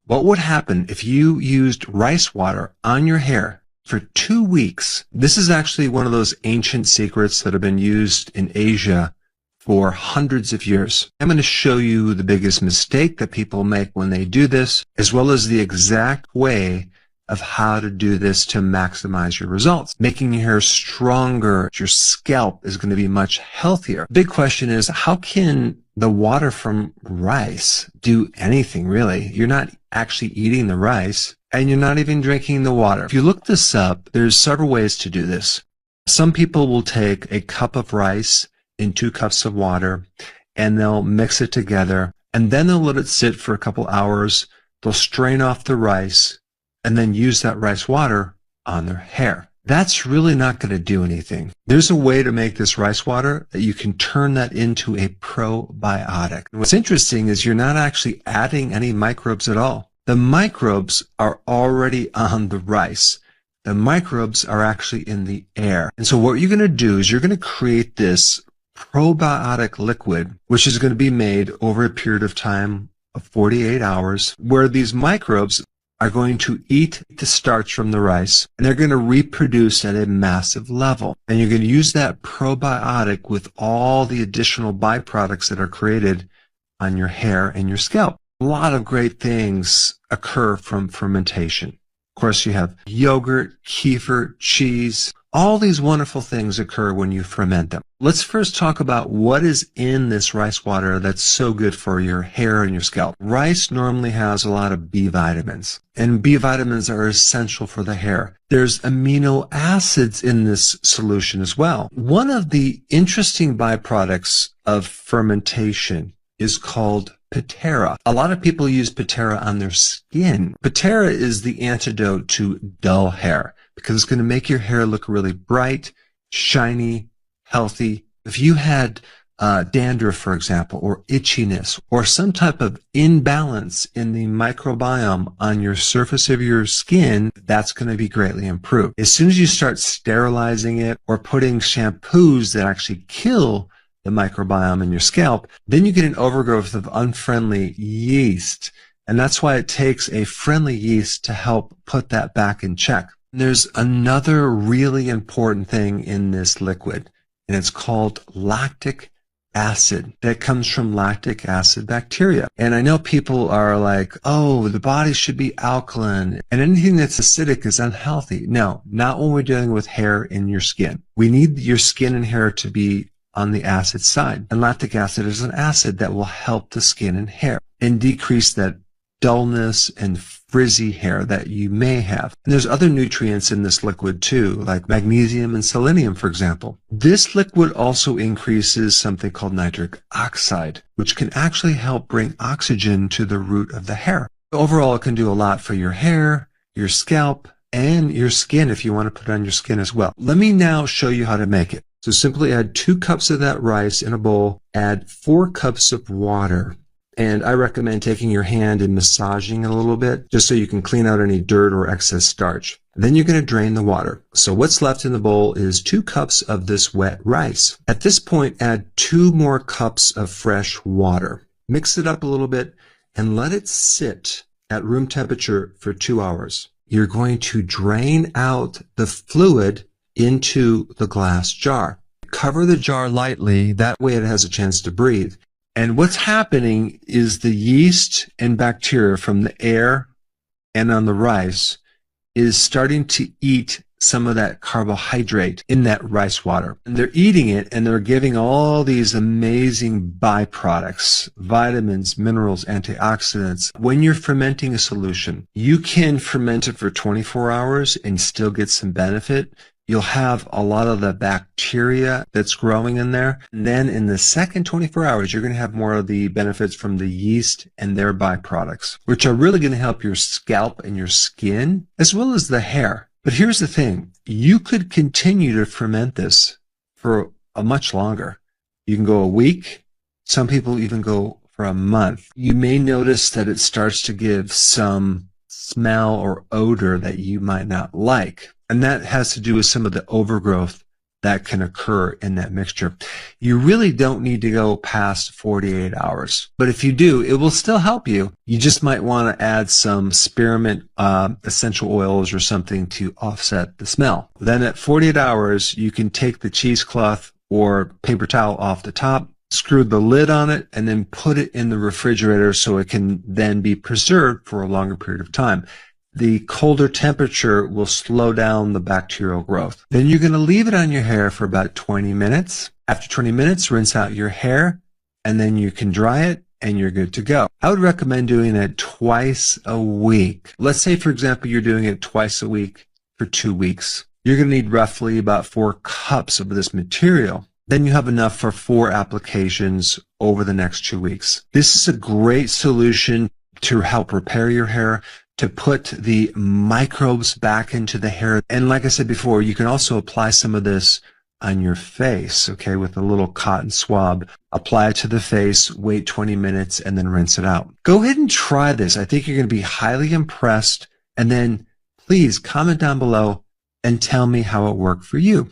What would happen if you used rice water on your hair for 2 weeks? This is actually one of those ancient secrets that have been used in Asia for hundreds of years. I'm going to show you the biggest mistake that people make when they do this, as well as the exact way of how to do this to maximize your results. Making your hair stronger, your scalp is going to be much healthier. Big question is, how can the water from rice do anything really? You're not actually eating the rice, and you're not even drinking the water. If you look this up, there's several ways to do this. Some people will take a cup of rice in 2 cups of water, and they'll mix it together, and then they'll let it sit for a couple hours. They'll strain off the rice, and then use that rice water on their hair. That's really not going to do anything. There's a way to make this rice water that you can turn that into a probiotic. And what's interesting is you're not actually adding any microbes at all. The microbes are already on the rice. The microbes are actually in the air. And so what you're going to do is you're going to create this probiotic liquid, which is going to be made over a period of time of 48 hours, where these microbes are going to eat the starch from the rice, and they're going to reproduce at a massive level. And you're going to use that probiotic with all the additional byproducts that are created on your hair and your scalp. A lot of great things occur from fermentation. Of course, you have yogurt, kefir, cheese. All these wonderful things occur when you ferment them. Let's first talk about what is in this rice water that's so good for your hair and your scalp. Rice normally has a lot of B vitamins, and B vitamins are essential for the hair. There's amino acids in this solution as well. One of the interesting byproducts of fermentation is called Pitera. A lot of people use Pitera on their skin. Pitera is the antidote to dull hair because it's going to make your hair look really bright, shiny, healthy. If you had dandruff, for example, or itchiness, or some type of imbalance in the microbiome on your surface of your skin, that's going to be greatly improved. As soon as you start sterilizing it or putting shampoos that actually kill the microbiome in your scalp, then you get an overgrowth of unfriendly yeast. And that's why it takes a friendly yeast to help put that back in check. And there's another really important thing in this liquid, and it's called lactic acid. That comes from lactic acid bacteria. And I know people are like, oh, the body should be alkaline, and anything that's acidic is unhealthy. No, not when we're dealing with hair in your skin. We need your skin and hair to be on the acid side. And lactic acid is an acid that will help the skin and hair and decrease that dullness and frizzy hair that you may have. And there's other nutrients in this liquid too, like magnesium and selenium, for example. This liquid also increases something called nitric oxide, which can actually help bring oxygen to the root of the hair. Overall, it can do a lot for your hair, your scalp, and your skin if you want to put it on your skin as well. Let me now show you how to make it. So simply add 2 cups of that rice in a bowl, add 4 cups of water. And I recommend taking your hand and massaging it a little bit, just so you can clean out any dirt or excess starch. Then you're going to drain the water. So what's left in the bowl is 2 cups of this wet rice. At this point, add 2 more cups of fresh water. Mix it up a little bit and let it sit at room temperature for 2 hours. You're going to drain out the fluid into the glass jar. Cover the jar lightly, that way it has a chance to breathe. And what's happening is the yeast and bacteria from the air and on the rice is starting to eat some of that carbohydrate in that rice water. And they're eating it, and they're giving all these amazing byproducts, vitamins, minerals, antioxidants. When you're fermenting a solution, you can ferment it for 24 hours and still get some benefit. You'll have a lot of the bacteria that's growing in there. And then in the second 24 hours, you're going to have more of the benefits from the yeast and their byproducts, which are really going to help your scalp and your skin, as well as the hair. But here's the thing. You could continue to ferment this for a much longer. You can go a week. Some people even go for a month. You may notice that it starts to give some smell or odor that you might not like. And that has to do with some of the overgrowth that can occur in that mixture. You really don't need to go past 48 hours. But if you do, it will still help you. You just might want to add some spearmint essential oils or something to offset the smell. Then at 48 hours, you can take the cheesecloth or paper towel off the top, screw the lid on it, and then put it in the refrigerator so it can then be preserved for a longer period of time. The colder temperature will slow down the bacterial growth. Then you're going to leave it on your hair for about 20 minutes. After 20 minutes, rinse out your hair, and then you can dry it, and you're good to go. I would recommend doing it twice a week. Let's say, for example, you're doing it twice a week for 2 weeks. You're going to need roughly about 4 cups of this material. Then you have enough for 4 applications over the next 2 weeks. This is a great solution to help repair your hair, to put the microbes back into the hair. And like I said before, you can also apply some of this on your face, okay, with a little cotton swab. Apply it to the face, wait 20 minutes, and then rinse it out. Go ahead and try this. I think you're going to be highly impressed. And then please comment down below and tell me how it worked for you.